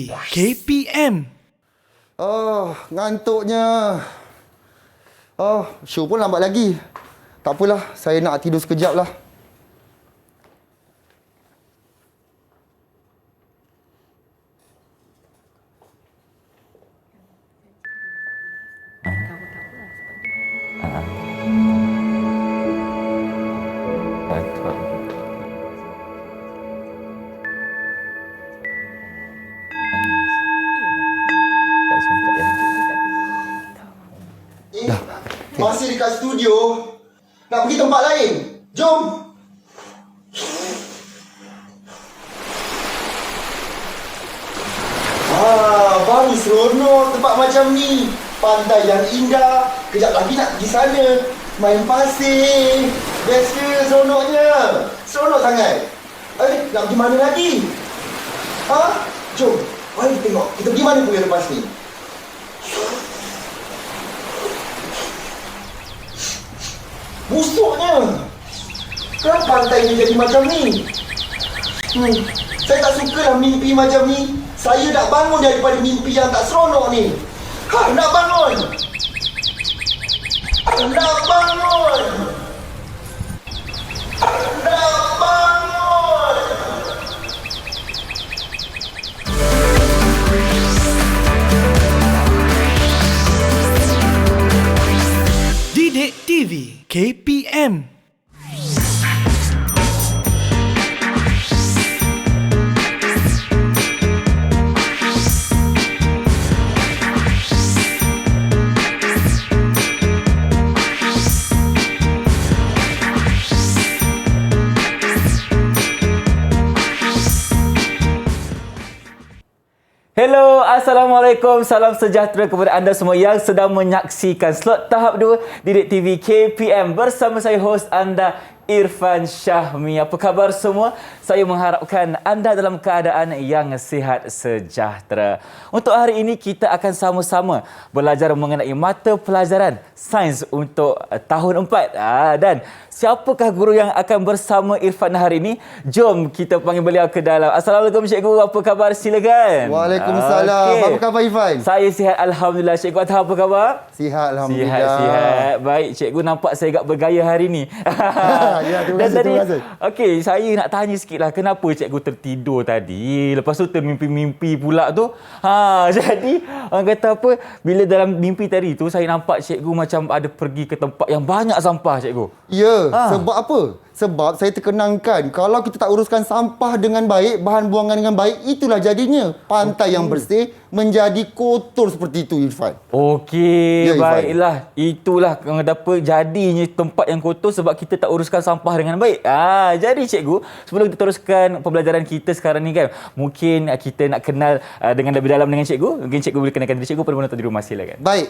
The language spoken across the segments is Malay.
TV KPM. Ngantuknya. Show pun lambat lagi. Tak apalah, saya nak tidur sekejap lah. Masih dekat studio. Nak pergi tempat lain. Jom. Baru seronok tempat macam ni. Pantai yang indah. Kejap lagi nak pergi sana. Main pasir. Best ke seronoknya? Seronok sangat. Nak pergi mana lagi? Jom. Mari kita tengok. Kita pergi mana pun lepas ni. Busuknya. Kenapa pantai ni jadi macam ni? Saya tak sukalah mimpi macam ni. Saya nak bangun daripada mimpi yang tak seronok ni. Nak bangun. Nak bangun. Nak bangun. Didik TV KPM. Hello, Assalamualaikum. Salam sejahtera kepada anda semua yang sedang menyaksikan slot tahap 2 Didik TV KPM bersama saya host anda Irfan Syahmi. Apa khabar semua? Saya mengharapkan anda dalam keadaan yang sihat sejahtera. Untuk hari ini kita akan sama-sama belajar mengenai mata pelajaran sains untuk tahun 4. Dan siapakah guru yang akan bersama Irfan hari ini? Jom kita panggil beliau ke dalam. Assalamualaikum cikgu, apa khabar? Silakan. Waalaikumsalam. Okay. Apa khabar Irfan? Saya sihat alhamdulillah. Cikgu Athar apa khabar? Sihat alhamdulillah. Sihat. Baik, cikgu nampak saya agak bergaya hari ini. Ya, terima kasih. Okey, saya nak tanya sikitlah kenapa cikgu tertidur tadi. Lepas tu termimpi-mimpi pula tu. Jadi orang kata apa? Bila dalam mimpi tadi tu saya nampak cikgu macam ada pergi ke tempat yang banyak sampah cikgu. Ya, sebab apa? Sebab saya terkenangkan kalau kita tak uruskan sampah dengan baik, bahan buangan dengan baik, itulah jadinya pantai yang bersih menjadi kotor seperti itu Irfan. Okey, Ya, baiklah. Itulah kenapa jadinya tempat yang kotor sebab kita tak uruskan sampah dengan baik. Jadi cikgu, sebelum kita teruskan pembelajaran kita sekarang ni kan, mungkin kita nak kenal dengan lebih dalam dengan cikgu. Mungkin cikgu boleh kenalkan diri cikgu pada penonton di rumah, silakan. Baik,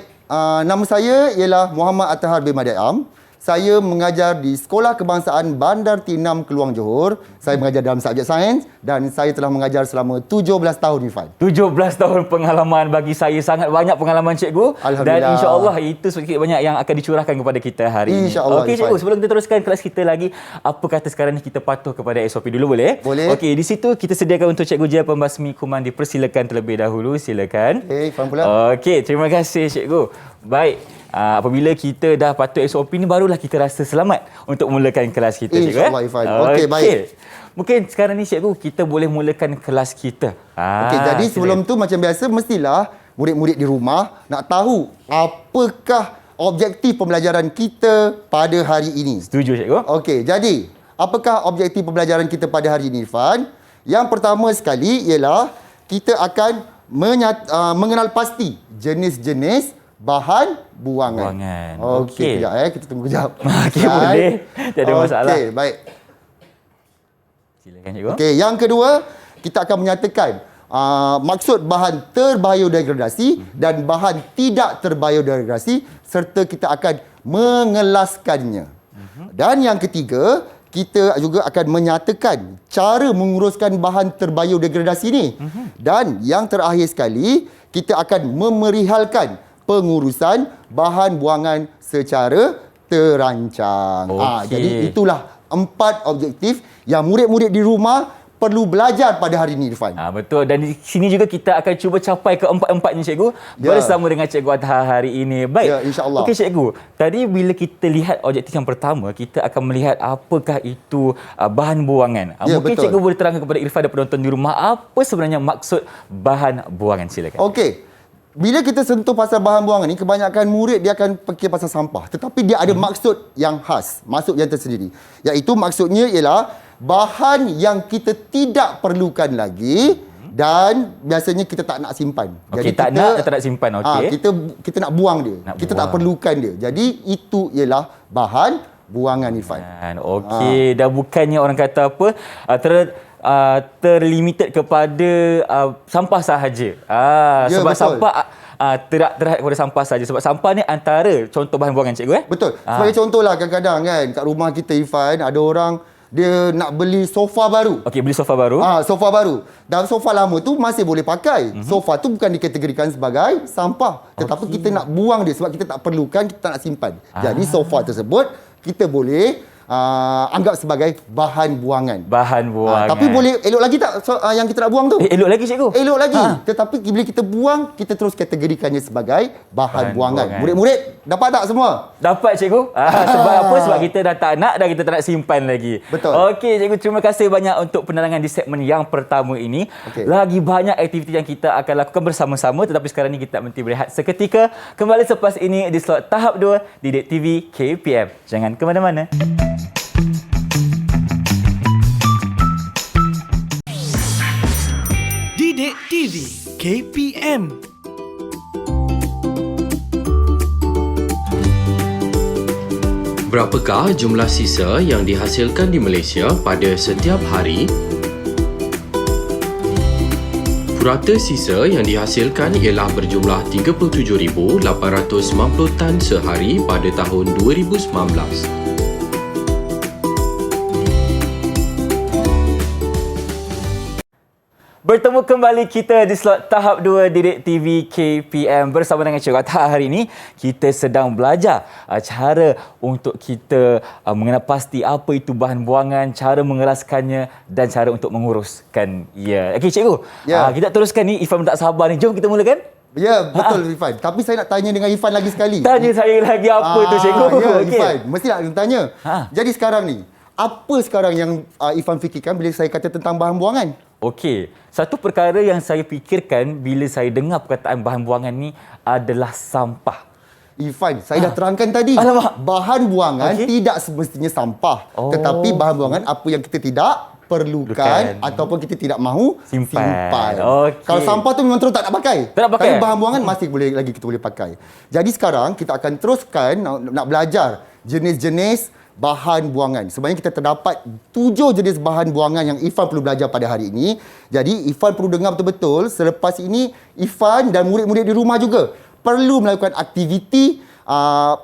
nama saya ialah Muhammad Athar bin Madiam. Saya mengajar di Sekolah Kebangsaan Bandar Tinam, Keluang, Johor. Saya mengajar dalam subjek sains dan saya telah mengajar selama 17 tahun, Irfan. 17 tahun pengalaman, bagi saya sangat banyak pengalaman cikgu. Alhamdulillah. Dan insya-Allah itu sedikit banyak yang akan dicurahkan kepada kita hari ini. InsyaAllah. Okey cikgu, sebelum kita teruskan kelas kita lagi, apa kata sekarang ni kita patuh kepada SOP dulu, boleh? Boleh. Okey, di situ kita sediakan untuk cikgu Jia pembasmi kuman. Dipersilakan terlebih dahulu, silakan. Okey, Irfan pula. Okey, terima kasih cikgu. Baik. Apabila kita dah patuh SOP ni, barulah kita rasa selamat untuk mulakan kelas kita, cikgu. InsyaAllah, Irfan. Okey, baik. Mungkin sekarang ni cikgu kita boleh mulakan kelas kita. Okey, jadi sebelum tu macam biasa mestilah murid-murid di rumah nak tahu apakah objektif pembelajaran kita pada hari ini. Setuju cikgu? Okey, jadi apakah objektif pembelajaran kita pada hari ini, Irfan? Yang pertama sekali ialah kita akan mengenal pasti jenis-jenis bahan buangan. Okey, kejap kita tunggu kejap. Okey, boleh. Tiada masalah. Okey, baik. Silakan cikgu. Okey, yang kedua, kita akan menyatakan maksud bahan terbiodegradasi dan bahan tidak terbiodegradasi serta kita akan mengelaskannya. Dan yang ketiga, kita juga akan menyatakan cara menguruskan bahan terbiodegradasi ni. Dan yang terakhir sekali, kita akan memerihalkan pengurusan bahan buangan secara terancang. Jadi itulah 4 objektif yang murid-murid di rumah perlu belajar pada hari ini, Irfan. Betul. Dan di sini juga kita akan cuba capai keempat-empatnya, cikgu. Bersama dengan Cikgu Adha hari ini. Baik. Ya, insya-Allah. Okey, cikgu. Tadi bila kita lihat objektif yang pertama, kita akan melihat apakah itu bahan buangan. Ya, Mungkin betul. cikgu boleh terangkan kepada Irfan dan penonton di rumah apa sebenarnya maksud bahan buangan. Silakan. Okey. Bila kita sentuh pasal bahan buangan ni, kebanyakan murid dia akan fikir pasal sampah. Tetapi dia ada maksud yang khas, maksud yang tersendiri. Iaitu maksudnya ialah bahan yang kita tidak perlukan lagi dan biasanya kita tak nak simpan. Okey, tak nak simpan. Okey. Kita nak buang dia. Kita tak perlukan dia. Jadi itu ialah bahan buangan, Irfan. Okey, dah bukannya orang kata apa terlimited kepada sampah sahaja. Ya, Sebab betul. sampah terhad kepada sampah saja. Sebab sampah ni antara contoh bahan buangan, cikgu. Betul. Sebagai contohlah, kadang-kadang kan kat rumah kita, Irfan, ada orang dia nak beli sofa baru. Okey, beli sofa baru. Sofa baru. Dan sofa lama tu masih boleh pakai. Sofa tu bukan dikategorikan sebagai sampah. Tetapi kita nak buang dia sebab kita tak perlukan, kita tak nak simpan. Jadi sofa tersebut kita boleh anggap sebagai bahan buangan. Bahan buangan. Tapi boleh elok lagi tak yang kita nak buang tu? Elok lagi, cikgu. Elok lagi. Tetapi bila kita buang, kita terus kategorikannya sebagai bahan buangan. Murid-murid dapat tak semua? Dapat, cikgu. Sebab apa? Sebab kita dah tak nak dan kita tak nak simpan lagi. Betul. Okey, cikgu, terima kasih banyak untuk penerangan di segmen yang pertama ini. Okey. Lagi banyak aktiviti yang kita akan lakukan bersama-sama, tetapi sekarang ni kita berhenti berehat seketika. Kembali selepas ini di slot tahap 2 Didik TV KPM. Jangan ke mana-mana. Didik TV KPM. Berapakah jumlah sisa yang dihasilkan di Malaysia pada setiap hari? Purata sisa yang dihasilkan ialah berjumlah 37,890 tan sehari pada tahun 2019. Bertemu kembali kita di slot tahap 2 Didik TV KPM bersama dengan Cikgu Adha. Hari ini kita sedang belajar cara untuk kita mengenal pasti apa itu bahan buangan, cara mengeraskannya dan cara untuk menguruskan ia. Okey, Cikgu. Ya. Kita teruskan ni. Ifan tak sabar ni. Jom kita mulakan. Ya, betul, Irfan. Tapi saya nak tanya dengan Irfan lagi sekali. Tanya saya lagi apa tu, Cikgu? Ya, Okey. Irfan. Mesti nak tanya. Jadi sekarang ni, apa sekarang yang Irfan fikirkan bila saya kata tentang bahan buangan? Okey, satu perkara yang saya fikirkan bila saya dengar perkataan bahan buangan ni adalah sampah. Irfan, saya dah terangkan tadi. Alamak. Bahan buangan Okey. tidak semestinya sampah. Tetapi bahan buangan apa yang kita tidak perlukan ataupun kita tidak mahu Simpan. Okey. Kalau sampah tu memang terus tak nak pakai. Tak nak pakai. Tapi bahan buangan masih boleh lagi kita boleh pakai. Jadi sekarang kita akan teruskan nak belajar jenis-jenis bahan buangan. Sebenarnya kita terdapat 7 jenis bahan buangan yang Irfan perlu belajar pada hari ini. Jadi Irfan perlu dengar betul-betul. Selepas ini Irfan dan murid-murid di rumah juga perlu melakukan aktiviti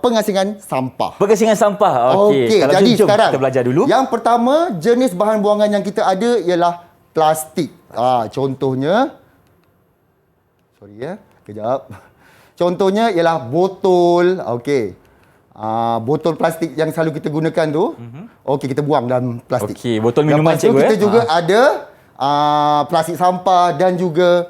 pengasingan sampah. Pengasingan sampah. Okey. Kalau Jadi jom sekarang kita belajar dulu. Yang pertama, jenis bahan buangan yang kita ada ialah plastik. Contohnya, kejap. Contohnya ialah botol. Okey. Botol plastik yang selalu kita gunakan tu. Okey, kita buang dalam plastik. Okey, botol minuman, Lepas tu cikgu. kita juga ada plastik sampah dan juga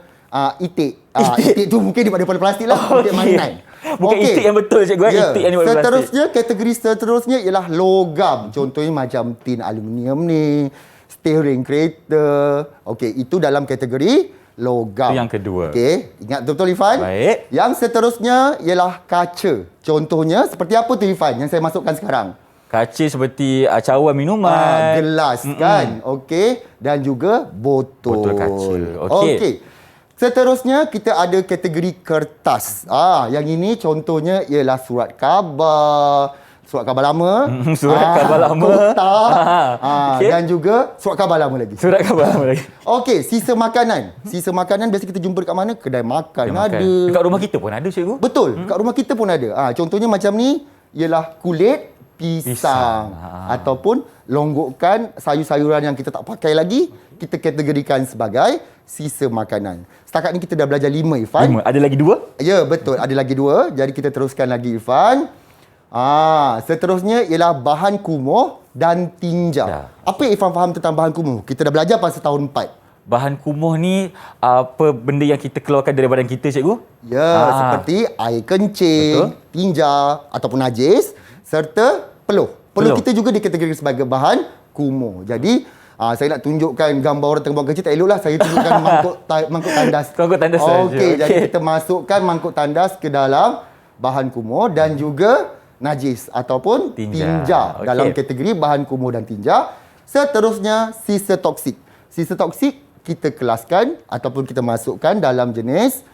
itik. Itik tu mungkin daripada plastik lah. Itik mainan. Bukan itik yang betul, cikgu. Itik yang daripada plastik. Seterusnya, kategori seterusnya ialah logam. Contohnya macam tin aluminium ni, steering kereta. Okey, itu dalam kategori logam. Itu yang kedua. Okey, ingat betul-betul, Irfan? Baik. Yang seterusnya ialah kaca. Contohnya seperti apa tu, Irfan, yang saya masukkan sekarang? Kaca seperti cawan minuman. Gelas kan. Okey, dan juga botol. Botol kaca. Okey. Okey. Seterusnya kita ada kategori kertas. Yang ini contohnya ialah surat khabar lama. Surat khabar lama. Kotak. Okey. Dan juga surat khabar lama lagi. Surat khabar lama lagi. Okey, sisa makanan. Sisa makanan biasa kita jumpa dekat mana? Kedai makan ada. Dekat rumah kita pun ada, cikgu. Betul, kat rumah kita pun ada. Contohnya macam ni ialah kulit pisang. Ataupun longgokan sayur-sayuran yang kita tak pakai lagi, kita kategorikan sebagai sisa makanan. Setakat ni kita dah belajar 5, Irfan. 5. Ada lagi 2? Ya, betul. Ada lagi 2. Jadi kita teruskan lagi, Irfan. Seterusnya ialah bahan kumuh dan tinja. Ya. Apa yang Irfan faham tentang bahan kumuh? Kita dah belajar pada tahun 4. Bahan kumuh ni apa benda yang kita keluarkan dari badan kita, cikgu? Ya, seperti air kencing, tinja ataupun najis serta peluh. Peluh kita juga dikategorikan sebagai bahan kumuh. Jadi saya nak tunjukkan gambar orang tengah buang kecil, tak eloklah saya tunjukkan mangkuk tandas. Mangkuk tandas saja. Okey, jadi kita masukkan mangkuk tandas ke dalam bahan kumuh dan juga najis ataupun tinja. Dalam kategori bahan kumuh dan tinja. Seterusnya sisa toksik. Sisa toksik kita kelaskan ataupun kita masukkan dalam jenis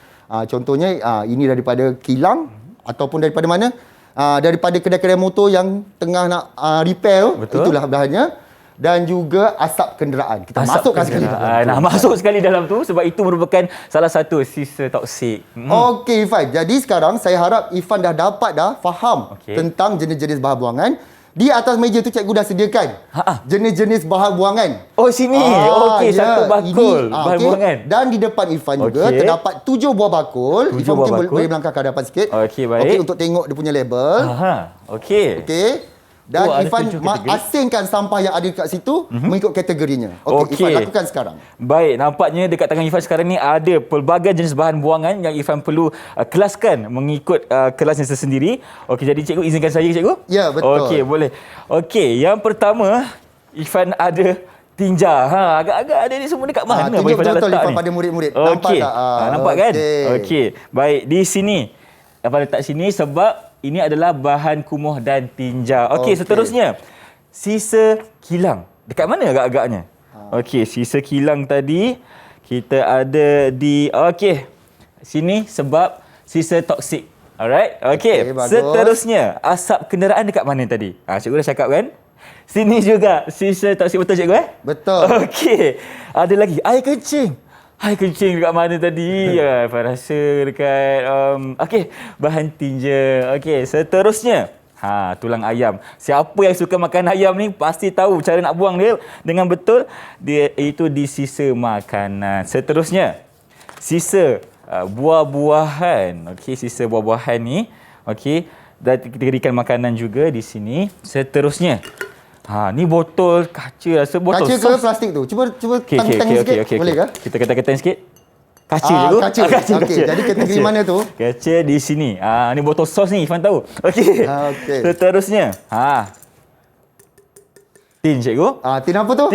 contohnya ini daripada kilang ataupun daripada mana? Daripada kedai-kedai motor yang tengah nak repair. Betul. Itulah bahannya. Dan juga asap kenderaan. Kita masukkan sekali dalam tu. Masuk sekali dalam tu sebab itu merupakan salah satu sisa toksik. Okey Irfan, jadi sekarang saya harap Irfan dah dapat faham tentang jenis-jenis bahan buangan. Di atas meja tu cikgu dah sediakan jenis-jenis bahan buangan. Oh sini. Okey, satu bakul bahan buangan. Dan di depan Irfan juga terdapat 7 buah bakul. Irfan mungkin boleh melangkah ke hadapan sikit. Okey, baik. Okey, untuk tengok dia punya label. Okey. Okey. Dan Irfan asingkan sampah yang ada kat situ mengikut kategorinya. Okey, Irfan lakukan sekarang. Baik, nampaknya dekat tangan Irfan sekarang ni ada pelbagai jenis bahan buangan yang Irfan perlu kelaskan mengikut kelasnya sendiri. Okey, jadi cikgu izinkan saya, cikgu? Ya, betul. Okey, boleh. Okey, yang pertama Irfan ada tinja. Agak-agak ada ni semua dekat mana? Tunjuk betul-betul Irfan pada murid-murid. Nampak tak? Nampak kan? Okey. Baik, di sini. Irfan letak sini sebab ini adalah bahan kumuh dan tinja. Okey, seterusnya. Sisa kilang. Dekat mana agak-agaknya? Okey, sisa kilang tadi kita ada di sini sebab sisa toksik. Alright? Okey. Seterusnya, asap kenderaan dekat mana tadi? Cikgu dah cakap kan? Sini juga sisa toksik, betul cikgu Betul. Okey. Ada lagi air kencing. Air kencing dekat mana tadi? Saya rasa dekat bahan tinja. Okey, seterusnya. Tulang ayam. Siapa yang suka makan ayam ni pasti tahu cara nak buang dia dengan betul. Dia itu di sisa makanan. Seterusnya, sisa buah-buahan. Okey, sisa buah-buahan ni. Okey, dan kita berikan makanan juga di sini. Seterusnya, ni botol kaca, rasa botol kaca ke plastik tu? Cuba tang sikit. Boleh ke? Kita ketan sikit. Kaca je tu. Kaca. Okey, jadi kategori mana tu? Kaca di sini. Ni botol sos ni, Irfan tahu. Okey. Seterusnya, tin cikgu. Tin apa tu?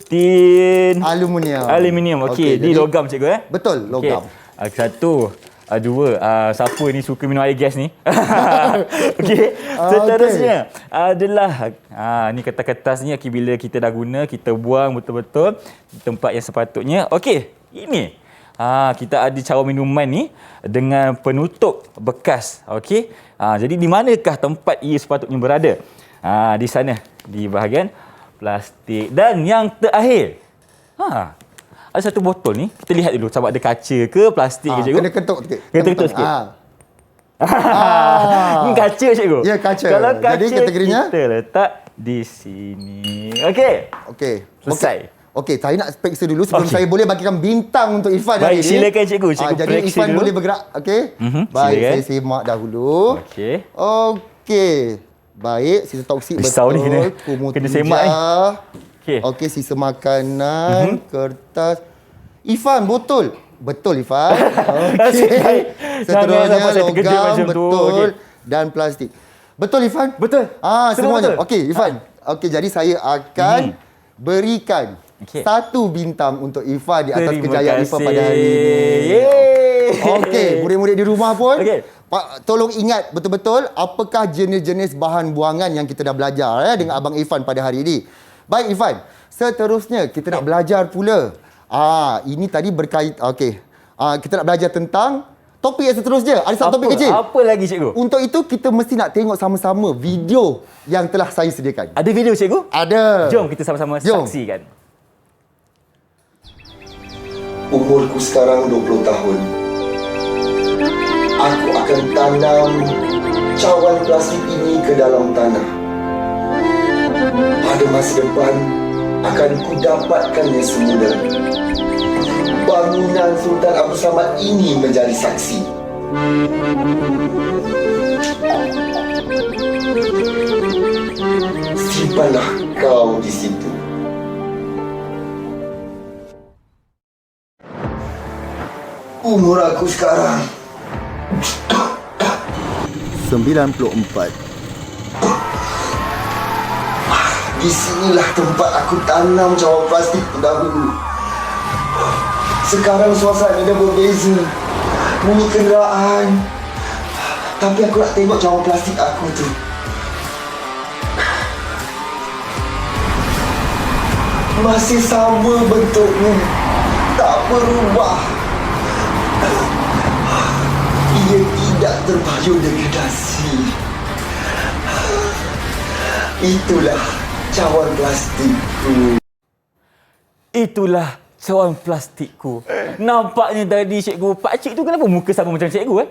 Tin aluminium. Okey, di logam cikgu Betul, logam. Satu. Dua, siapa ni suka minum air gas ni? Okey. Seterusnya adalah ni kertas-kertas ni bila kita dah guna, kita buang betul-betul di tempat yang sepatutnya. Okey, ini. Kita ada cawan minuman ni dengan penutup bekas. Okey. Jadi di manakah tempat ia sepatutnya berada? Di sana, di bahagian plastik. Dan yang terakhir, ada satu botol ni. Kita lihat dulu sama ada kaca ke plastik ke, cikgu. Kena ketuk sikit. Kena ketuk sikit. Ni kaca, cikgu. Ya, kaca. Kalau kaca, jadi kategorinya kita letak di sini. Okey. Selesai. Okey, saya nak periksa dulu sebelum saya boleh bagikan bintang untuk Irfan hari ini. Baik, silakan cikgu. Jadi Irfan dulu boleh bergerak. Okey. Baik, silakan. Saya semak dahulu. Okey. Baik, sisa toksik risau betul. Ni kena semak ni. Okey, sisa makanan, kertas. Irfan, betul. Betul, Irfan. Okey. Seterusnya logam, betul. Dan plastik. Betul, Irfan? Betul. Semuanya. Okey, Irfan. Okey, jadi saya akan berikan satu bintang untuk Irfan di atas kejayaan Irfan pada hari ini. Okey, murid-murid di rumah pun tolong ingat betul-betul apakah jenis-jenis bahan buangan yang kita dah belajar dengan Abang Irfan pada hari ini. Baik Irfan, seterusnya kita nak belajar pula. Ini tadi berkait kita nak belajar tentang topik yang seterusnya. Ada satu topik kecil. Apa lagi, cikgu? Untuk itu kita mesti nak tengok sama-sama video yang telah saya sediakan. Ada video, cikgu? Ada. Jom kita sama-sama saksikan. Umurku sekarang 20 tahun. Aku akan tanam cawan plastik ini ke dalam tanah. Pada masa depan akan ku dapatkannya semula. Bangunan Sultan Abdul Samad ini menjadi saksi. Simpanlah kau di situ. Umur aku sekarang 94. Di sinilah tempat aku tanam cawan plastik terdahulu. Sekarang suasana dah berbeza. Bunyi kenderaan. Tapi aku nak tengok cawan plastik aku tu. Masih sama bentuknya. Tak berubah. Ia tidak terbayur degradasi. Itulah cawan plastikku. Itulah cawan plastikku. Nampaknya tadi cikgu, pakcik tu kenapa muka sama macam cikgu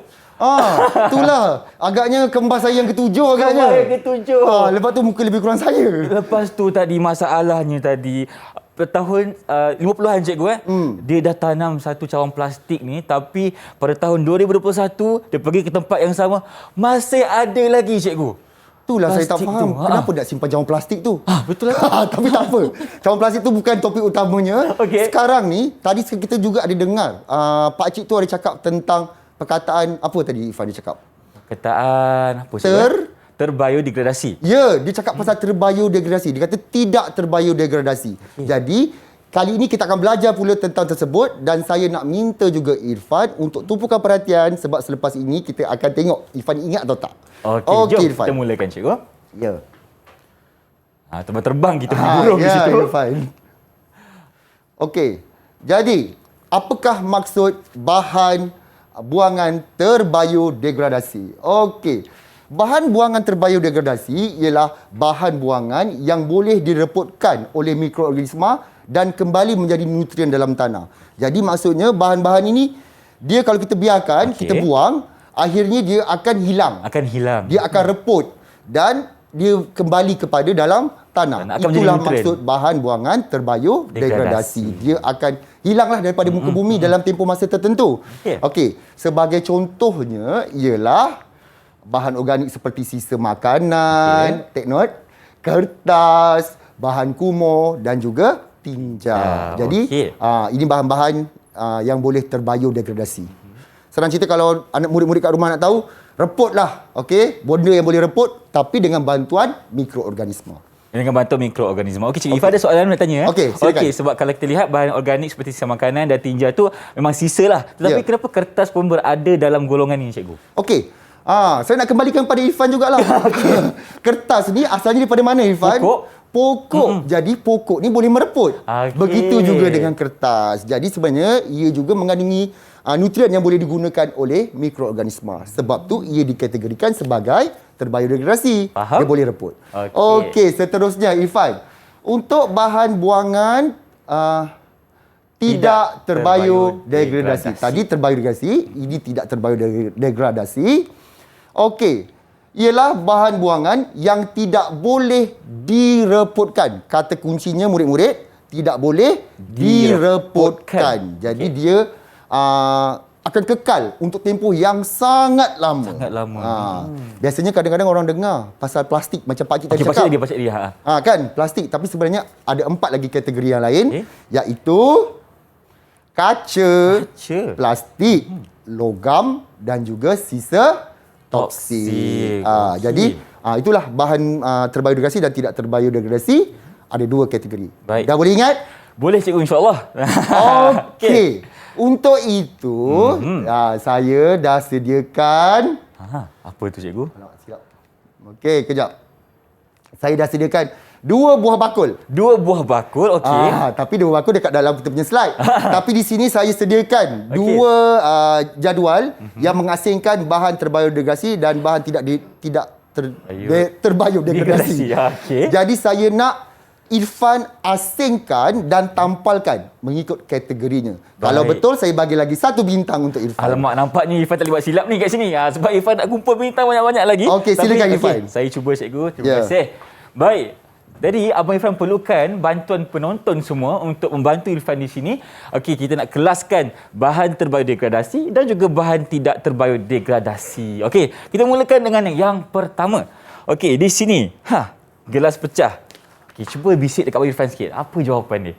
Itulah. Agaknya kembar saya yang ketujuh agaknya. Kembar yang ketujuh. Lepas tu muka lebih kurang saya. Lepas tu tadi masalahnya tadi tahun 50-an cikgu dia dah tanam satu cawan plastik ni, tapi pada tahun 2021 dia pergi ke tempat yang sama masih ada lagi cikgu. Itulah saya tak Plastik faham. tu, Kenapa nak simpan cawan plastik tu? Betul lah. Tapi tak apa. Cawan plastik tu bukan topik utamanya. Okey. Sekarang ni, tadi kita juga ada dengar Pakcik tu ada cakap tentang perkataan apa tadi Irfan dia cakap? Perkataan apa terbiodegradasi. Ya, dia cakap pasal terbiodegradasi. Dia kata tidak terbiodegradasi. Jadi, kali ini kita akan belajar pula tentang tersebut dan saya nak minta juga Irfan untuk tumpukan perhatian sebab selepas ini kita akan tengok Irfan ingat atau tak. Okey, jom Irfan. kita mulakan cikgu. Ya. Terbang-terbang kita burung di ya, situ. Irfan. Okey. Jadi, apakah maksud bahan buangan terbiodegradasi? Okey. Bahan buangan terbiodegradasi ialah bahan buangan yang boleh direpotkan oleh mikroorganisma dan kembali menjadi nutrien dalam tanah. Jadi maksudnya bahan-bahan ini dia kalau kita biarkan, kita buang, akhirnya dia akan hilang. Akan hilang. Dia akan reput dan dia kembali kepada dalam tanah. Akan Itulah menjadi maksud bahan buangan terbiodegradasi. Dia akan hilanglah daripada muka bumi dalam tempoh masa tertentu. Okey, sebagai contohnya ialah bahan organik seperti sisa makanan, take note, kertas, bahan kumur dan juga tinja. Jadi ini bahan-bahan yang boleh terbiodegradasi. Senang cerita kalau anak murid-murid kat rumah nak tahu, reputlah, okey, benda yang boleh reput tapi dengan bantuan mikroorganisma. Dengan bantuan mikroorganisma. Okey, Cik Ifah ada soalan nak tanya. Okey, silakan. Okey, sebab kalau kita lihat bahan organik seperti sisa makanan dan tinja tu memang sisa lah. Tetapi kenapa kertas pun berada dalam golongan ini, cikgu? Okey. Saya nak kembalikan pada Irfan jugalah. Kertas ni asalnya daripada mana, Irfan? Pokok. Jadi pokok ni boleh mereput. Begitu juga dengan kertas. Jadi sebenarnya ia juga mengandungi nutrien yang boleh digunakan oleh mikroorganisma. Sebab tu ia dikategorikan sebagai terbiodegradasi. Dia boleh reput. Okey, seterusnya Irfan. Untuk bahan buangan tidak terbiodegradasi. Tadi terbiodegradasi, ini tidak terbiodegradasi. Okey, ialah bahan buangan yang tidak boleh direputkan. Kata kuncinya murid-murid, tidak boleh direputkan. Jadi dia akan kekal untuk tempoh yang sangat lama. Sangat lama. Biasanya kadang-kadang orang dengar pasal plastik macam Pak Cik tadi cakap. Pakcik dia. Kan, plastik. Tapi sebenarnya ada 4 lagi kategori yang lain. Iaitu kaca, plastik, logam dan juga sisa toksik. Jadi itulah bahan terbiodegradasi dan tidak terbiodegradasi. Ada 2 kategori. Baik. Dah boleh ingat? Boleh, cikgu, insya-Allah. Okey. Untuk itu, saya dah sediakan. Apa tu, cikgu? Silap. Okey, kejap. Saya dah sediakan 2 buah bakul. 2 buah bakul, okey. Tapi 2 bakul dekat dalam kita punya slide. Tapi di sini saya sediakan 2 jadual yang mengasingkan bahan terbiodegradasi dan bahan tidak terbiodegradasi. Jadi saya nak Irfan asingkan dan tampalkan mengikut kategorinya. Baik. Kalau betul, saya bagi lagi 1 bintang untuk Irfan. Alamak, nampaknya Irfan tak boleh buat silap ni kat sini. Sebab Irfan nak kumpul bintang banyak-banyak lagi. Okey, silakan Irfan. Saya cuba, cikgu. Terima kasih. Baik. Jadi Abang Irfan perlukan bantuan penonton semua untuk membantu Irfan di sini. Okey, kita nak kelaskan bahan terbiodegradasi dan juga bahan tidak terbiodegradasi. Okey, kita mulakan dengan yang pertama. Okey, di sini, gelas pecah. Okey, cuba bisik dekat Abang Irfan sikit. Apa jawapan dia?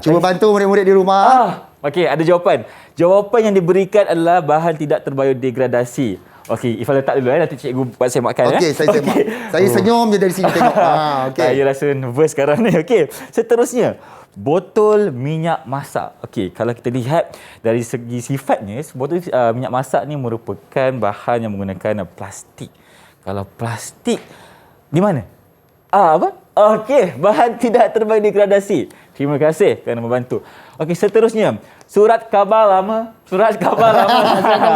Cuba bantu murid-murid di rumah. Okey, ada jawapan. Jawapan yang diberikan adalah bahan tidak terbiodegradasi. Okey, Irfan letak dulu nanti cikgu buat saya makan. Okey, saya semak. Saya senyum je dari sini tengok. Okey. Saya rasa nervous sekarang ni. Okey, seterusnya. Botol minyak masak. Okey, kalau kita lihat dari segi sifatnya, botol minyak masak ni merupakan bahan yang menggunakan plastik. Kalau plastik, di mana? Apa? Okey, bahan tidak terbiodegradasi. Terima kasih kerana membantu. Okey, seterusnya. Surat khabar lama. Surat khabar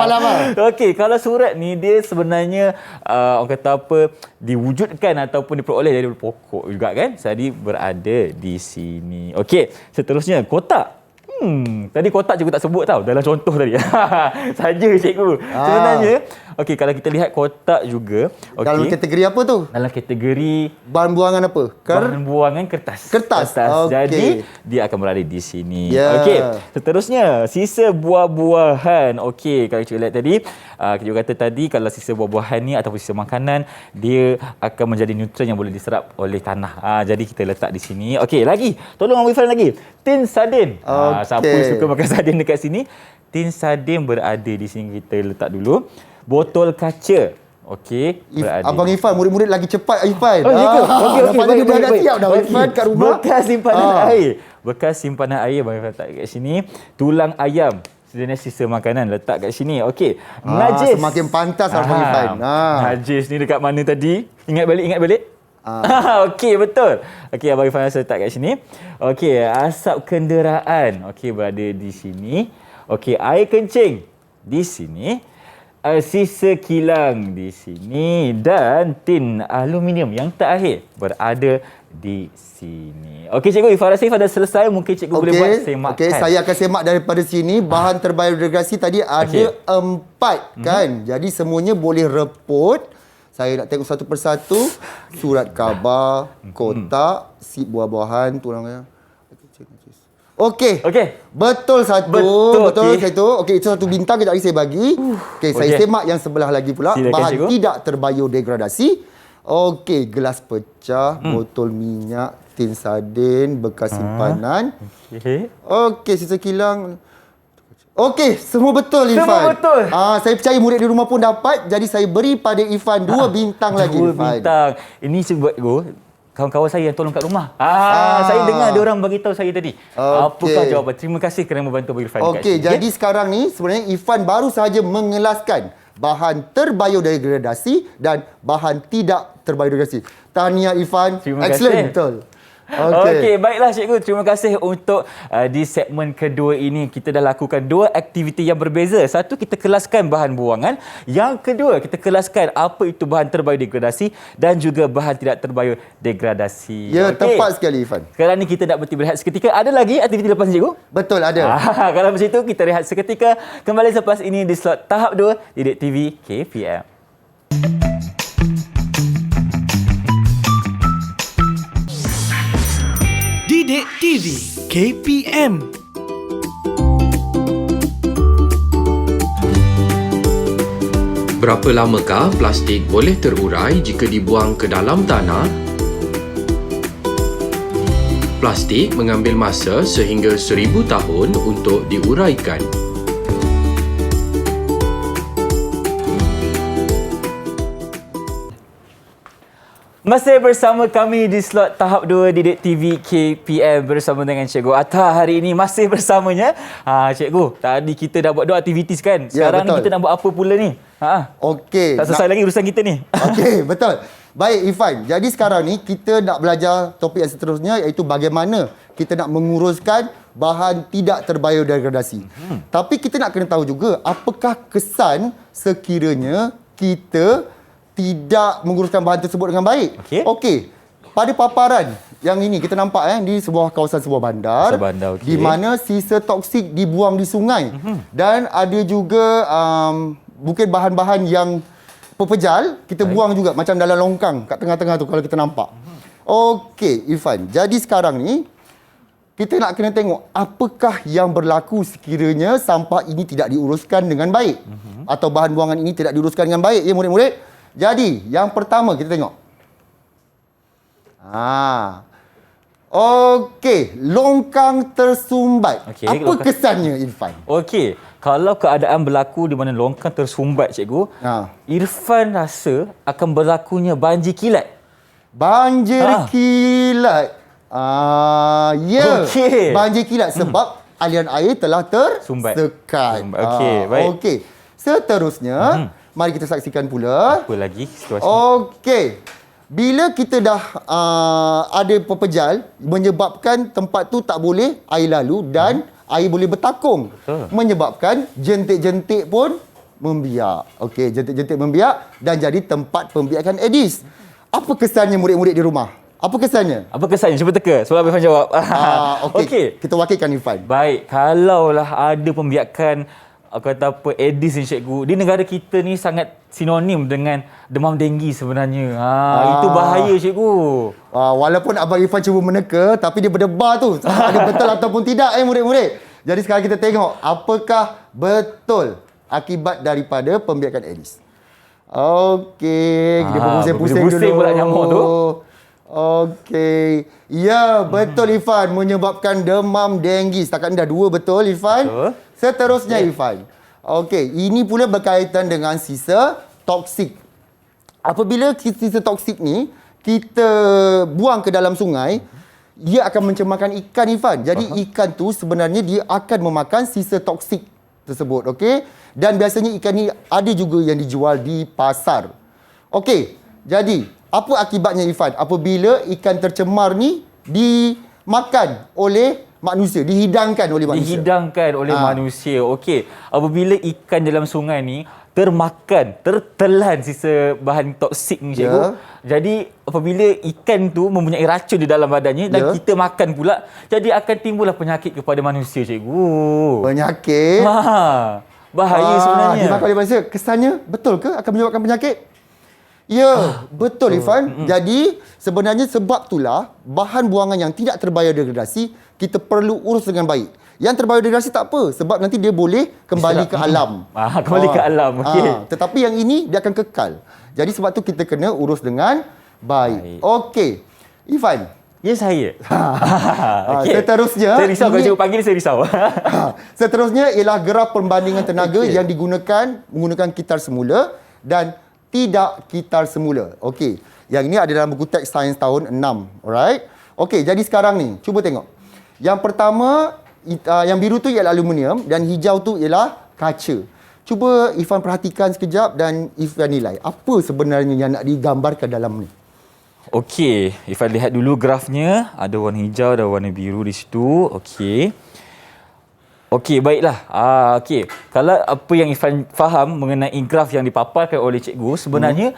lama. Okey, kalau surat ni dia sebenarnya orang kata apa, diwujudkan ataupun diperoleh dari pokok juga kan. Jadi berada di sini. Okey, seterusnya kotak. Tadi kotak cikgu tak sebut tau dalam contoh tadi. Saja cikgu. Sebenarnya, okey, kalau kita lihat kotak juga, okey. Dalam kategori apa tu? Dalam kategori bahan buangan apa? bahan buangan kertas. Okey. Jadi dia akan berada di sini. Ya. Okey. Seterusnya, sisa buah-buahan. Okey, kalau cikgu lihat tadi, cikgu kata tadi kalau sisa buah-buahan ni ataupun sisa makanan, dia akan menjadi nutrien yang boleh diserap oleh tanah. Jadi kita letak di sini. Okey, lagi. Tolong Abang Irfan lagi. Tin sardin. Siapa suka makan sardin dekat sini? Tin sardin berada di sini. Kita letak dulu. Botol kaca. Okey, berada. Abang Irfan, murid-murid lagi cepat Irfan. Ya ke? Okey, Nampaknya dia dah siap dah Irfan kat rumah. Bekas simpanan air. Bekas simpanan air Abang Irfan letak kat sini. Tulang ayam. Sebenarnya sisa makanan letak kat sini. Okey. Najis. Semakin pantas Abang Irfan. Najis ni dekat mana tadi? Ingat balik. Okey, betul. Okey, Abang Irfan rasa letak kat sini. Okey, asap kenderaan. Okey, berada di sini. Okey, air kencing di sini. Sisa kilang di sini dan tin aluminium yang terakhir berada di sini. Okey, cikgu, Irfan rasa Irfan dah selesai. Mungkin cikgu boleh buat semakan. Okey, saya akan semak daripada sini. Bahan terbiodegradasi tadi ada 4 kan. Jadi semuanya boleh reput. Saya nak tengok satu persatu. Surat khabar, kotak, sip buah-buahan, tulang ayam. Okey. Betul satu. Betul satu. Okey, itu satu bintang kejap lagi saya bagi. Okey, saya semak yang sebelah lagi pula. Silakan, bahan cikgu. tidak terbiodegradasi. Okey, gelas pecah, botol minyak, tin sardin, bekas simpanan. Okey, sisa kilang. Okey, semua betul Irfan. Semua betul. Saya percaya murid di rumah pun dapat. Jadi saya beri pada Irfan 2 bintang lagi Irfan. 2 bintang. Ini sebab kawan-kawan saya yang tolong kat rumah. Saya dengar dia orang bagi tahu saya tadi. Apakah jawapan? Terima kasih kerana membantu Abang Irfan. Okey, jadi sekarang ni sebenarnya Irfan baru sahaja mengelaskan bahan terbiodegradasi dan bahan tidak terbiodegradasi. Tahniah Irfan. Terima Excellent, kasih. betul. Okey, baiklah cikgu. Terima kasih untuk di segmen kedua ini kita dah lakukan 2 aktiviti yang berbeza. Satu, kita kelaskan bahan buangan. Yang kedua, kita kelaskan apa itu bahan terbiodegradasi dan juga bahan tidak terbiodegradasi. Ya, tepat sekali Irfan. Sekarang ni kita nak berhenti berehat seketika. Ada lagi aktiviti lepas ni, cikgu? Betul, ada. Kalau macam itu, kita rehat seketika. Kembali selepas ini di slot tahap 2 Didik TV KPM. Didik TV KPM. Berapa lamakah plastik boleh terurai jika dibuang ke dalam tanah? Plastik mengambil masa sehingga 1000 tahun untuk diuraikan. Masih bersama kami di slot tahap 2 Didik TV KPM bersama dengan Cikgu Atta hari ini masih bersamanya. Cikgu, tadi kita dah buat 2 aktiviti kan? Sekarang ni kita nak buat apa pula ni? Okey. Tak selesai lagi urusan kita ni. Okey, betul. Baik Irfan, jadi sekarang ni kita nak belajar topik yang seterusnya iaitu bagaimana kita nak menguruskan bahan tidak terbiodegradasi. Tapi kita nak kena tahu juga apakah kesan sekiranya kita tidak menguruskan bahan tersebut dengan baik. Okey. Pada paparan yang ini kita nampak di sebuah kawasan sebuah bandar, di mana sisa toksik dibuang di sungai dan ada juga mungkin bahan-bahan yang pepejal kita buang juga macam dalam longkang kat tengah-tengah tu kalau kita nampak. Okey, Irfan. Jadi sekarang ni kita nak kena tengok apakah yang berlaku sekiranya sampah ini tidak diuruskan dengan baik atau bahan buangan ini tidak diuruskan dengan baik ya murid-murid. Jadi, yang pertama kita tengok. Okey, longkang tersumbat. Okey, Apa kesannya Irfan? Okey, kalau keadaan berlaku di mana longkang tersumbat cikgu, Irfan rasa akan berlakunya banjir kilat. Banjir kilat. Ya. Okey. Banjir kilat sebab aliran air telah Sumbat. tersekat. Okey, baik. Okey. Seterusnya, mari kita saksikan pula. Apa lagi situasi? Okey. Bila kita dah ada pepejal menyebabkan tempat tu tak boleh air lalu dan air boleh bertakung. Betul. Menyebabkan jentik-jentik pun membiak. Okey, jentik-jentik membiak dan jadi tempat pembiakan Aedes. Apa kesannya murid-murid di rumah? Apa kesannya? Apa kesannya? Cuba teka. Soalan Irfan jawab. Okey. Kita wakilkan Irfan. Baik, kalaulah ada pembiakan kata apa Aedes ni cikgu, di negara kita ni sangat sinonim dengan demam denggi sebenarnya. Itu bahaya cikgu. Walaupun Abang Irfan cuba meneka, tapi dia berdebar tu. Ada betul ataupun tidak murid-murid. Jadi sekarang kita tengok apakah betul akibat daripada pembiakan Aedes. Okey, dia berpusing-pusing dulu. Berpusing pula nyamuk tu. Okey. Ya, betul Irfan, menyebabkan demam denggi. Setakat ni dah 2 betul Irfan. Betul. Seterusnya Irfan. Okey, ini pula berkaitan dengan sisa toksik. Apabila sisa toksik ni kita buang ke dalam sungai, ia akan mencemarkan ikan Irfan. Jadi ikan tu sebenarnya dia akan memakan sisa toksik tersebut, okey? Dan biasanya ikan ni ada juga yang dijual di pasar. Okey, jadi apa akibatnya Irfan apabila ikan tercemar ni dimakan oleh manusia, dihidangkan oleh manusia? Dihidangkan oleh manusia. Okey, apabila ikan dalam sungai ni tertelan sisa bahan toksik ni cikgu. Jadi apabila ikan tu mempunyai racun di dalam badannya dan kita makan pula, jadi akan timbullah penyakit kepada manusia cikgu. Penyakit? Bahaya sebenarnya. Dimakan oleh manusia. Kesannya betul ke akan menyebabkan penyakit? Ya, betul Irfan. Jadi sebenarnya sebab itulah bahan buangan yang tidak terbiodegradasi kita perlu urus dengan baik. Yang terbiodegradasi tak apa sebab nanti dia boleh kembali ke alam. Kembali ke alam. Okey. Tetapi yang ini dia akan kekal. Jadi sebab tu kita kena urus dengan baik. Okey. Irfan. Ya saya. Okay. Seterusnya saya risau kalau cikgu panggil saya risau. Seterusnya ialah graf perbandingan tenaga yang menggunakan kitar semula dan tidak kitar semula. Okey. Yang ini ada dalam buku teks sains tahun 6. Alright. Okey, jadi sekarang ni cuba tengok. Yang pertama yang biru tu ialah aluminium dan hijau tu ialah kaca. Cuba Irfan perhatikan sekejap dan Irfan nilai apa sebenarnya yang nak digambarkan dalam ni. Okey, Irfan lihat dulu grafnya. Ada warna hijau dan warna biru di situ. Okey. Okey, baiklah. Okey. Kalau apa yang Irfan faham mengenai graf yang dipaparkan oleh cikgu, sebenarnya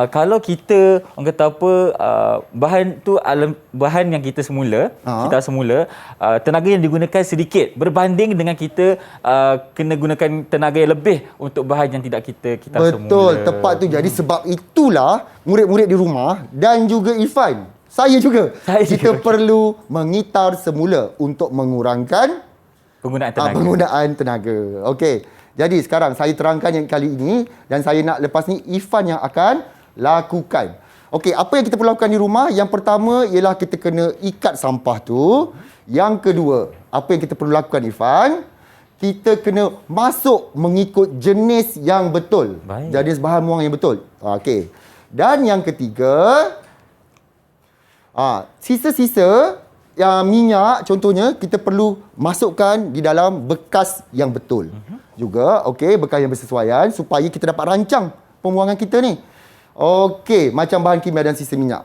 kalau kita orang kata apa bahan tu bahan yang kita semula, tenaga yang digunakan sedikit berbanding dengan kita kena gunakan tenaga yang lebih untuk bahan yang tidak kita semula. Betul, tepat tu. Jadi sebab itulah murid-murid di rumah dan juga Irfan, saya juga kita perlu mengitar semula untuk mengurangkan penggunaan tenaga. Okey. Jadi sekarang saya terangkan yang kali ini dan saya nak lepas ni Irfan yang akan lakukan. Okey, apa yang kita perlu lakukan di rumah? Yang pertama ialah kita kena ikat sampah tu. Yang kedua, apa yang kita perlu lakukan Irfan? Kita kena masuk mengikut jenis yang betul. Baik. Jenis bahan buang yang betul. Okey. Dan yang ketiga, sisa-sisa yang minyak contohnya kita perlu masukkan di dalam bekas yang betul. Juga okey, bekas yang bersesuaian supaya kita dapat rancang pembuangan kita ni. Okey, macam bahan kimia dan sisa minyak.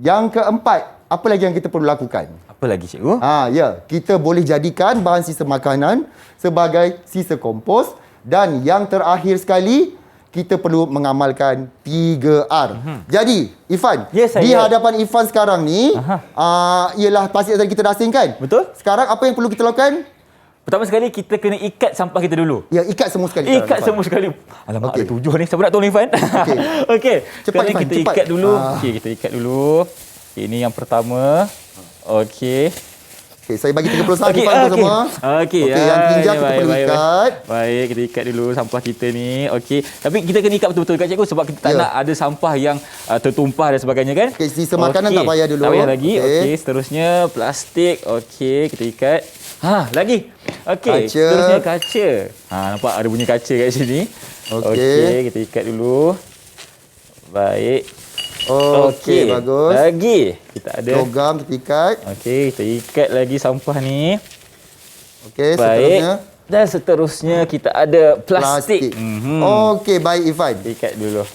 Yang keempat, apa lagi yang kita perlu lakukan? Apa lagi cikgu? Ya, kita boleh jadikan bahan sisa makanan sebagai sisa kompos dan yang terakhir sekali kita perlu mengamalkan 3R. Jadi, Irfan, di hadapan Irfan sekarang ni ialah plastik yang tadi kita dah asingkan. Betul. Sekarang apa yang perlu kita lakukan? Pertama sekali kita kena ikat sampah kita dulu. Ya, ikat semua sekali. Ikat semua sekali. Alamak, ada 7 ni. Siapa nak tahu ni, Irfan? Okey. Cepat Irfan, kita cepat. Ikat dulu. Okey, kita ikat dulu. Okey, ini yang pertama. Okey. Okey, saya bagi 30 saat Irfan tu semua. Okey. Okey, yang tinja kita perlu ikat. Baik, kita ikat dulu sampah kita ni. Okey. Tapi kita kena ikat betul-betul kat cikgu sebab kita tak nak ada sampah yang tertumpah dan sebagainya kan? Okey, sisa makanan tak payah dulu. Tak payah lagi. Okey, seterusnya plastik. Okey, kita ikat. Lagi. Okey, Kaca. seterusnya kaca. Nampak ada bunyi kaca kat sini. Okey, kita ikat dulu. Baik. Okey, bagus. Lagi. Kita ada. Logam kita ikat. Okey, kita ikat lagi sampah ni. Okey, Baik. seterusnya Dan seterusnya kita ada plastik. Okey, baik Irfan. Ikat dulu.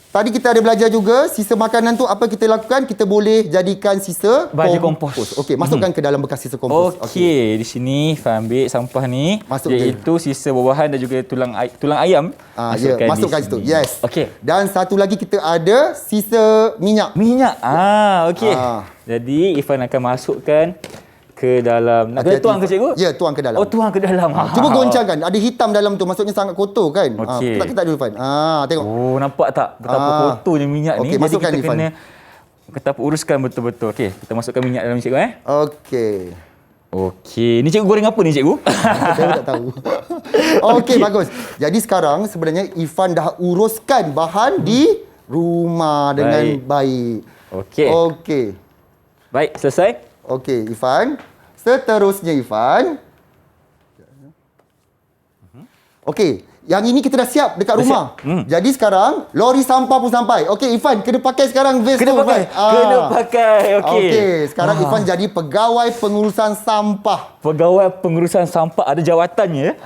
Tadi kita ada belajar juga sisa makanan tu apa kita lakukan? Kita boleh jadikan sisa Baju kompos. Okey, masukkan ke dalam bekas sisa kompos. Okey, di sini Irfan ambil sampah ni, Masuk iaitu sisa buah-buahan dan juga tulang ayam. Masukkan situ. Yes. Okey. Dan satu lagi kita ada sisa minyak. Minyak. Okey. Jadi Irfan akan masukkan ke dalam. Nak kena tuang ke cikgu? Ya, tuang ke dalam. Tuang ke dalam. Cuba goncangkan. Ada hitam dalam tu. Maksudnya sangat kotor kan? Okey. Ketak dulu Irfan. Tengok. Nampak tak betapa kotornya minyak ni. Okey, Jadi masukkan kita Irfan. kena uruskan betul-betul. Okey, kita masukkan minyak dalam ni cikgu Okey. Okey, ni cikgu goreng apa ni cikgu? Saya tak tahu. Okey, bagus. Jadi sekarang sebenarnya Irfan dah uruskan bahan di rumah dengan baik. Okey. Okey. Baik, selesai. Okey, Irfan. Seterusnya Irfan. Okey, yang ini kita dah siap dekat rumah. Jadi sekarang lori sampah pun sampai. Okey, Irfan kena pakai sekarang vest Kena tu. pakai. Irfan. Kena pakai. Okey. Okey, sekarang Irfan jadi pegawai pengurusan sampah. Pegawai pengurusan sampah ada jawatannya.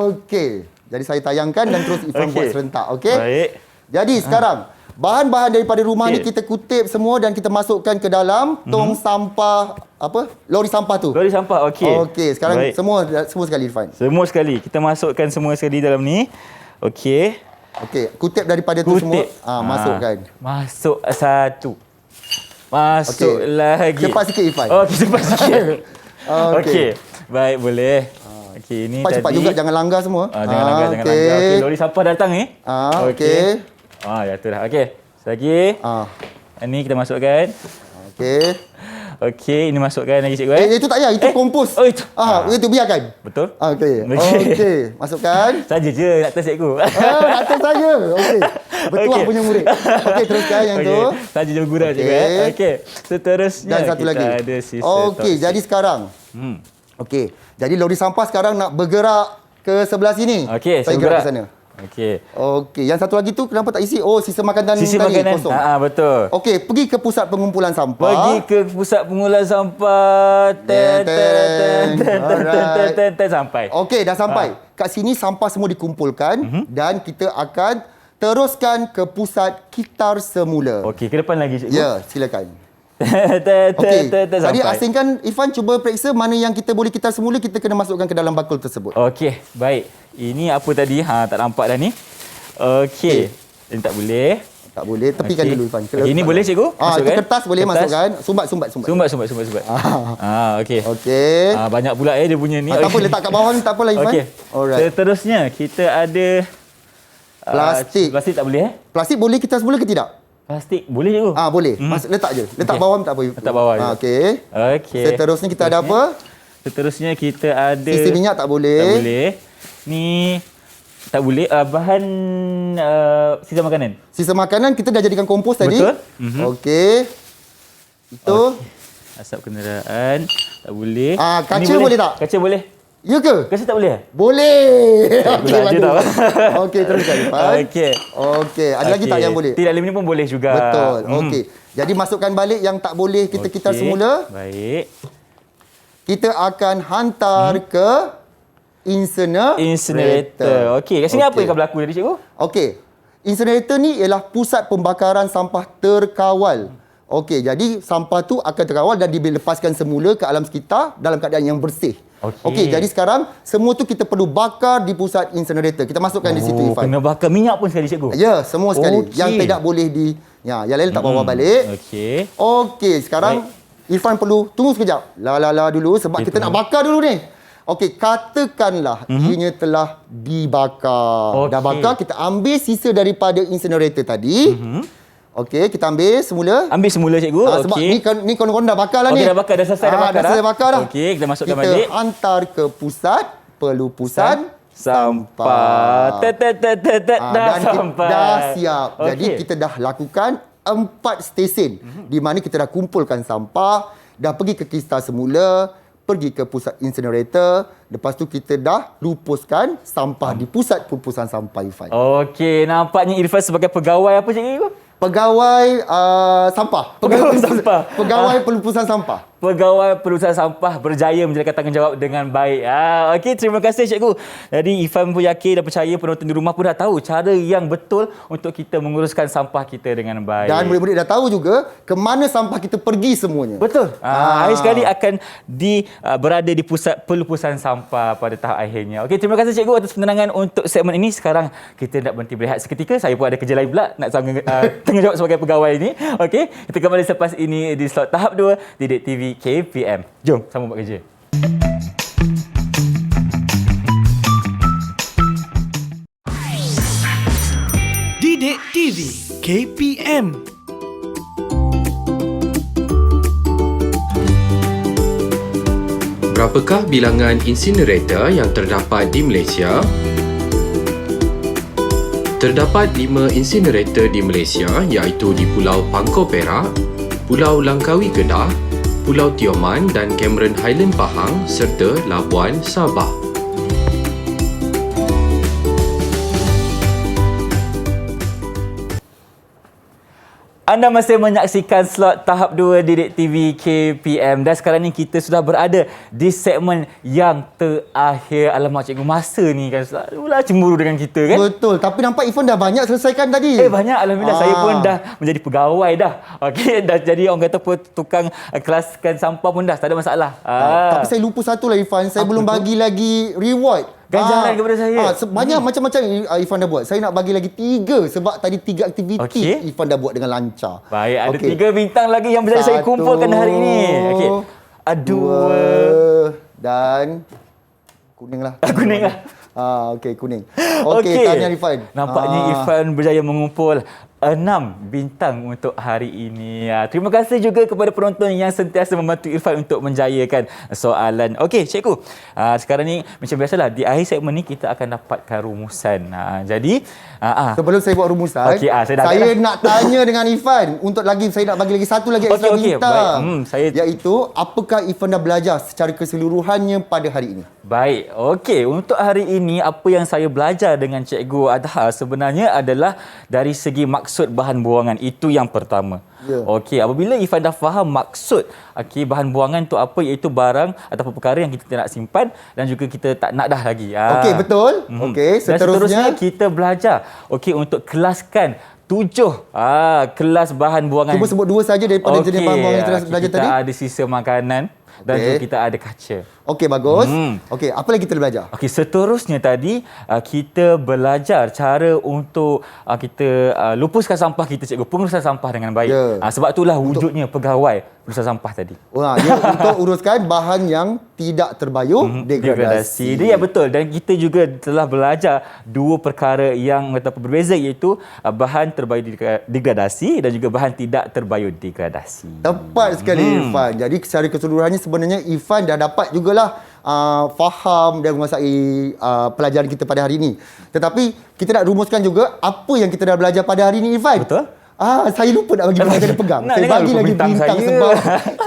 Okey. Jadi saya tayangkan dan terus Irfan buat serentak. Okey? Baik. Jadi sekarang bahan-bahan daripada rumah ni kita kutip semua dan kita masukkan ke dalam tong sampah lori sampah tu. Lori sampah. Okey. Okey, sekarang Baik. semua sekali Irfan. Semua sekali. Kita masukkan semua sekali dalam ni. Okey. Okey, kutip daripada tu semua. Masukkan. Masuk satu. Masuk lagi. Cepat sikit Irfan. Okey, cepat sikit. Okey. Okey. Baik, boleh. Okey, ini Cepat juga jangan langgar semua. jangan langgar, jangan langgar. Okey, lori sampah datang ni. Okey. Jatuh dah. Okey. Lagi. Ini kita masukkan. Okey. Okey, ini masukkan lagi cikgu. Itu tak payah, itu kompos. Oh, itu. Itu biarkan. Betul? Okey. Okey. Okey, masukkan. Saja je nak test cikgu. Kata saya. Okey. Betul Okey. punya murid. Okey, teruskan yang tu. Saja je gurau cikgu. Okey. Seterusnya Dan satu kita lagi. ada sisa Okey, toksik. jadi sekarang. Okey. Jadi lori sampah sekarang nak bergerak ke sebelah sini. Okey, saya gerak ke sana. Okey. Okey, yang satu lagi tu kenapa tak isi? Oh, sisa makanan Sisi tadi makanan. kosong. Betul. Okey, pergi ke pusat pengumpulan sampah. Pergi ke pusat pengumpulan sampah. Sampai. Okey, dah sampai. Kat sini sampah semua dikumpulkan dan kita akan teruskan ke pusat kitar semula. Okey, ke depan lagi cikgu. Ya, silakan. Okey, tadi asingkan Irfan cuba periksa mana yang kita boleh kitar semula, kita kena masukkan ke dalam bakul tersebut. Okey, baik. Ini apa tadi? Tak nampak dah ni. Okey. Ini tak boleh. Tak boleh, tepikan dulu Irfan. Ini boleh cikgu? Itu kertas boleh masukkan. Sumbat. Sumbat. Okey. Okey. Banyak pula dia punya ni. Tak apa, letak kat bawah ni tak apalah Irfan. Okey. Alright. Seterusnya kita ada Plastik. Plastik tak boleh Plastik boleh kitar semula ke tidak? Plastik boleh cikgu. Boleh. Letak je. Letak bawah tak apa. Letak bawah je. Okey. Okey. Seterusnya kita ada apa? Seterusnya kita ada Sisi minyak tak boleh. Tak boleh. Ni tak boleh. Bahan sisa makanan. Sisa makanan kita dah jadikan kompos tadi. Betul. Okey. Itu. Asap kenderaan tak boleh. Kaca Ni boleh tak? Kaca boleh. Ya ke? Kaca tak boleh? Boleh. Okey, Gula je bagus. tau. Okey, teruskan Irfan. Okey. Okey, ada lagi tak yang boleh? Tidak aluminium pun boleh juga. Betul. Okey. Jadi masukkan balik yang tak boleh kita kitar semula. Baik. Kita akan hantar ke incinerator. Okey. Kat sini apa yang akan berlaku tadi cikgu? Okey. Incinerator ni ialah pusat pembakaran sampah terkawal. Okey, jadi sampah tu akan terkawal dan dilepaskan semula ke alam sekitar dalam keadaan yang bersih. Okey, jadi sekarang semua tu kita perlu bakar di pusat incinerator. Kita masukkan di situ Irfan. Kena bakar minyak pun sekali cikgu? Ya, semua sekali. Okey. Yang tidak boleh yang lain tak bawa balik. Okey. Okey, sekarang Irfan perlu tunggu sekejap. Dulu sebab kita nak bakar dulu ni. Okey, katakanlah ianya telah dibakar. Dah bakar, kita ambil sisa daripada incinerator tadi. Okey, kita ambil semula. Ambil semula cikgu. Sebab Okey. ni kawan-kawan dah bakar lah ni. Okey, dah bakar, dah selesai dah bakar. Dah selesai bakar dah. Okey, kita masukkan kita balik. hantar ke pusat pelupusan Sampah. Dah dan sampai. dah siap. Okey. Jadi kita dah lakukan 4 stesen di mana kita dah kumpulkan sampah, dah pergi ke Kista semula, pergi ke pusat incinerator, lepas tu kita dah lupuskan sampah di pusat pelupusan sampah Irfan. Okey, nampaknya Irfan sebagai pegawai apa cikgu? Pegawai sampah. Pegawai sampah. Pegawai pelupusan sampah. Pegawai perusahaan sampah berjaya menjalankan tanggungjawab dengan baik. Okey, terima kasih cikgu. Jadi Irfan pun yakin dan percaya penonton di rumah pun dah tahu cara yang betul untuk kita menguruskan sampah kita dengan baik. Dan murid-murid dah tahu juga ke mana sampah kita pergi semuanya. Betul. Akhir sekali akan berada di pusat pelupusan sampah pada tahap akhirnya. Okey, terima kasih cikgu atas penerangan untuk segmen ini. Sekarang kita nak berhenti berehat seketika. Saya pun ada kerja lain pula nak tanggungjawab sebagai pegawai ini. Okey, kita kembali selepas ini di slot tahap 2 Didik TV KPM. Jom sama buat kerja. Didik TV KPM. Berapakah bilangan insinerator yang terdapat di Malaysia? Terdapat 5 insinerator di Malaysia iaitu di Pulau Pangkor Perak, Pulau Langkawi Kedah, Pulau Tioman dan Cameron Highland Pahang serta Labuan Sabah. Anda masih menyaksikan slot tahap 2 Didik TV KPM dan sekarang ni kita sudah berada di segmen yang terakhir. Alamak cikgu, masa ni kan selalulah cemburu dengan kita kan? Betul, tapi nampak Irfan dah banyak selesaikan tadi. Banyak, alhamdulillah. Saya pun dah menjadi pegawai dah. Okey, dah jadi orang kata apa, tukang kelaskan sampah pun dah, tak ada masalah. Tapi saya lupa satu lah Irfan, saya belum bagi lagi reward. Ganjaran kepada saya. Banyak macam-macam Irfan dah buat. Saya nak bagi lagi 3 sebab tadi 3 aktiviti Okey. Irfan dah buat dengan lancar. Baik, ada Okey. 3 bintang lagi yang bisa saya kumpulkan hari ini. Okey. 2 dan kuning lah. Kuning lah. Okey, kuning. Okey, tanya Irfan. Nampaknya Irfan berjaya mengumpul 6 bintang untuk hari ini. Terima kasih juga kepada penonton yang sentiasa membantu Irfan untuk menjayakan soalan. Okey, cikgu. Sekarang ni macam biasalah di akhir segmen ni kita akan dapatkan rumusan. Jadi sebelum saya buat rumusan, Okey, saya nak tanya dengan Irfan untuk saya nak bagi lagi satu lagi extra bintang. Baik. Iaitu apakah Irfan dah belajar secara keseluruhannya pada hari ini? Baik. Okey, untuk hari ini apa yang saya belajar dengan Cikgu Adha sebenarnya adalah dari segi maksud bahan buangan. Itu yang pertama. Ya. Okey, apabila Irfan dah faham maksud bahan buangan itu apa, iaitu barang ataupun perkara yang kita nak simpan dan juga kita tak nak dah lagi. Okey, betul. Okey, Dan seterusnya kita belajar untuk kelaskan 7 kelas bahan buangan. Cuba sebut 2 saja daripada jenis bahan buangan yang kita belajar tadi. Kita ada sisa makanan dan juga kita ada kaca. Okey, bagus. Okey, apa lagi kita belajar? Okey, seterusnya tadi kita belajar cara untuk kita lupuskan sampah kita, cikgu, pengurusan sampah dengan baik. Sebab itulah wujudnya pegawai perusahaan sampah tadi. Untuk uruskan bahan yang tidak terbayung degradasi. Dia betul, dan kita juga telah belajar 2 perkara yang berbeza, iaitu bahan terbayung degradasi dan juga bahan tidak terbayung degradasi. Tepat sekali Irfan. Jadi secara keseluruhannya sebenarnya Irfan dah dapat jugalah faham dan menguasai pelajaran kita pada hari ini. Tetapi kita nak rumuskan juga apa yang kita dah belajar pada hari ini Irfan. Betul. Saya lupa nak bagi bintang dia pegang. Saya bagi lagi bintang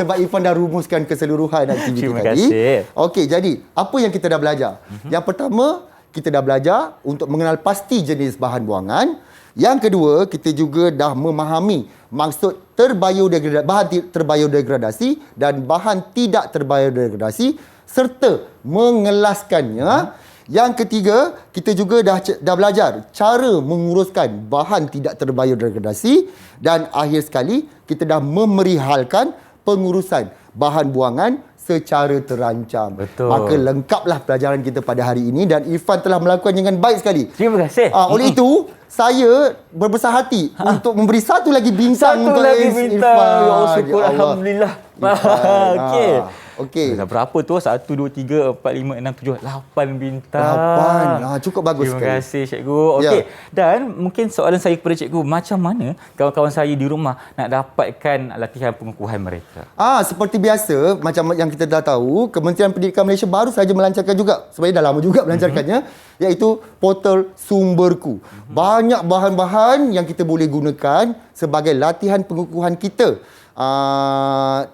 sebab Irfan dah rumuskan keseluruhan aktiviti Terima tadi. kasih. Okey, jadi apa yang kita dah belajar? Yang pertama, kita dah belajar untuk mengenal pasti jenis bahan buangan. Yang kedua, kita juga dah memahami maksud bahan terbiodegradasi dan bahan tidak terbiodegradasi serta mengelaskannya. Yang ketiga, kita juga dah belajar cara menguruskan bahan tidak terbiodegradasi dan akhir sekali kita dah memerihalkan pengurusan bahan buangan secara terancam. Betul. Maka lengkaplah pelajaran kita pada hari ini dan Irfan telah melakukan dengan baik sekali. Terima kasih. Oleh itu, saya berbesar hati untuk memberi satu lagi bintang untuk Irfan. Irfan. Ya, syukur, alhamdulillah. Okey. Okey. Dah berapa tu? 1, 2, 3, 4, 5, 6, 7, 8 bintang. 8. Cukup bagus Terima sekali. kasih cikgu. Okey. Dan mungkin soalan saya kepada cikgu, macam mana kawan-kawan saya di rumah nak dapatkan latihan pengukuhan mereka? Seperti biasa, macam yang kita dah tahu, Kementerian Pendidikan Malaysia baru saja melancarkan juga, sebenarnya dah lama juga melancarkannya, iaitu portal Sumberku. Banyak bahan-bahan yang kita boleh gunakan sebagai latihan pengukuhan kita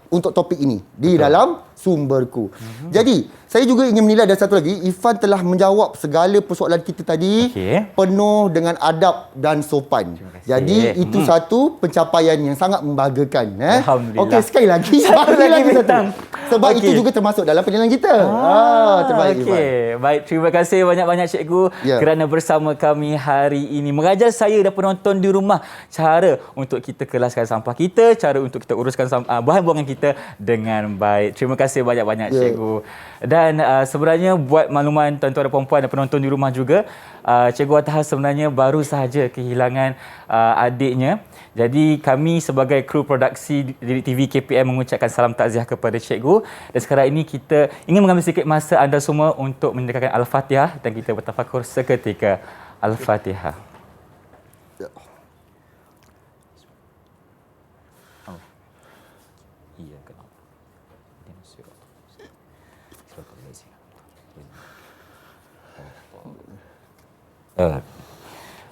untuk topik ini di dalam Sumberku. Jadi, saya juga ingin menilai dan satu lagi, Irfan telah menjawab segala persoalan kita tadi penuh dengan adab dan sopan. Jadi, itu satu pencapaian yang sangat membanggakan. Alhamdulillah. Okey, sekali lagi. Satu lagi bintang. Sebab itu juga termasuk dalam penilaian kita. Terbaik, Irfan. Okey, baik. Terima kasih banyak-banyak cikgu kerana bersama kami hari ini. Mengajar saya dan penonton di rumah cara untuk kita kelaskan sampah kita, cara untuk kita uruskan bahan buangan kita dengan baik. Terima kasih banyak-banyak cikgu. Dan sebenarnya buat makluman tuan-tuan dan puan-puan dan penonton di rumah juga, Cikgu Attahar sebenarnya baru sahaja kehilangan adiknya. Jadi kami sebagai kru produksi Didik TV KPM mengucapkan salam takziah kepada cikgu. Dan sekarang ini kita ingin mengambil sedikit masa anda semua untuk mendengarkan Al-Fatihah dan kita bertafakur seketika. Al-Fatihah.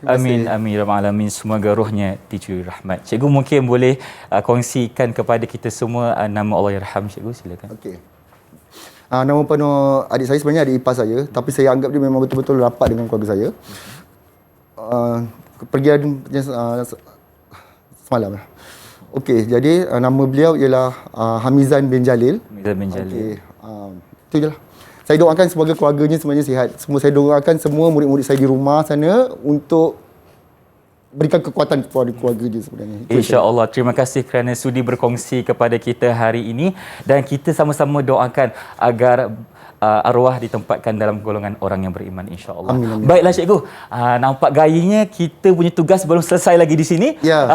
Amin, amin, ya rabbal alamin. Semoga rohnya dicuri rahmat. Cikgu mungkin boleh kongsikan kepada kita semua nama Allahyarham cikgu, silakan. Okey. Nama penuh adik saya sebenarnya adik ipar saya, tapi saya anggap dia memang betul-betul rapat dengan keluarga saya. Kepergian semalam. Okey, jadi nama beliau ialah Hamizan bin Jalil. Hamizan bin Jalil. Okey, itu je lah. Saya doakan semoga keluarganya semuanya sihat. Saya doakan semua murid-murid saya di rumah sana untuk berikan kekuatan kepada keluarga dia sebenarnya. InsyaAllah. Terima kasih kerana sudi berkongsi kepada kita hari ini. Dan kita sama-sama doakan agar arwah ditempatkan dalam golongan orang yang beriman, insya-Allah. Amin, amin. Baiklah cikgu. Nampak gayanya kita punya tugas belum selesai lagi di sini. Ya.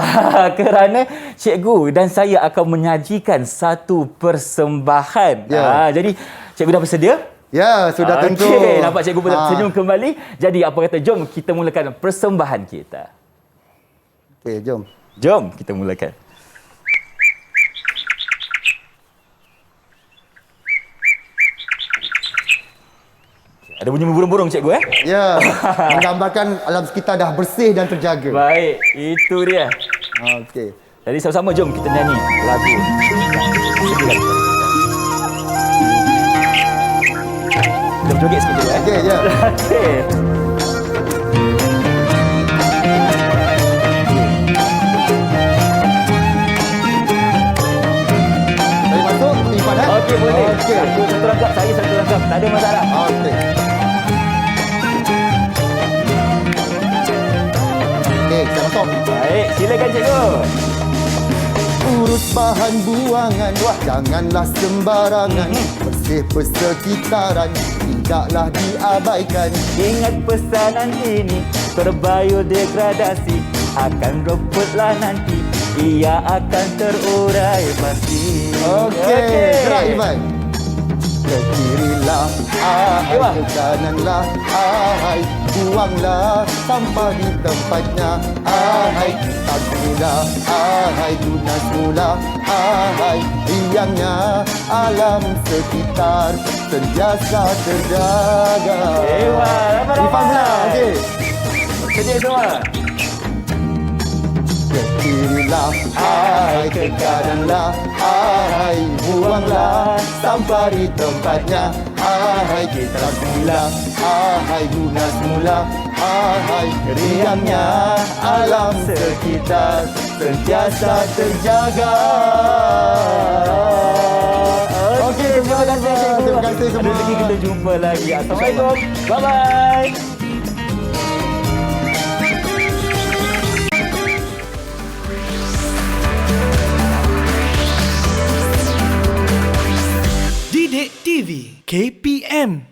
Kerana cikgu dan saya akan menyajikan satu persembahan. Ya. Jadi cikgu dah bersedia? Ya, sudah tentu. Okey, nampak cikgu pun tersenyum kembali. Jadi apa kata, jom kita mulakan persembahan kita. Okey, jom. Jom kita mulakan. Ada bunyi burung-burung cikgu Ya, menggambarkan alam sekitar dah bersih dan terjaga. Baik, itu dia. Okey. Jadi sama-sama jom kita nyanyi lagu yang disediakan. Kita berjoget sikit cikgu Okey, ya. Okey. Saya masuk, Irfan Okey, boleh. Okey. Satu rangkap, saya satu rangkap. Tak ada masalah. Okey. Okey, kita masuk. Baik, silakan cikgu. Urus bahan buangan, janganlah sembarangan. Bersih persekitaran, tidaklah diabaikan. Ingat pesanan ini, terbiodegradasi akan rumputlah nanti. Ia akan terurai pasti. Okey, gerak Irfan. Ke kirilah, ahai, ke kananlah, ahai, buanglah sampah di tempatnya, ahai, tanggulah, ahai, guna semula, ahai, riangnya alam sekitar sentiasa terjaga. Ramai-ramai. Irfan pula, okey. Sedia semua. Ke kirilah, ahai, ke kananlah, ahai, buanglah sampah di tempatnya, ahai, kita semula, ahai, guna semula, ahai, riangnya alam sekitar sentiasa terjaga. Okey, terima kasih. Terima kasih semua. Ada lagi kita jumpa lagi. Assalamualaikum. Bye-bye. Didik TV KPM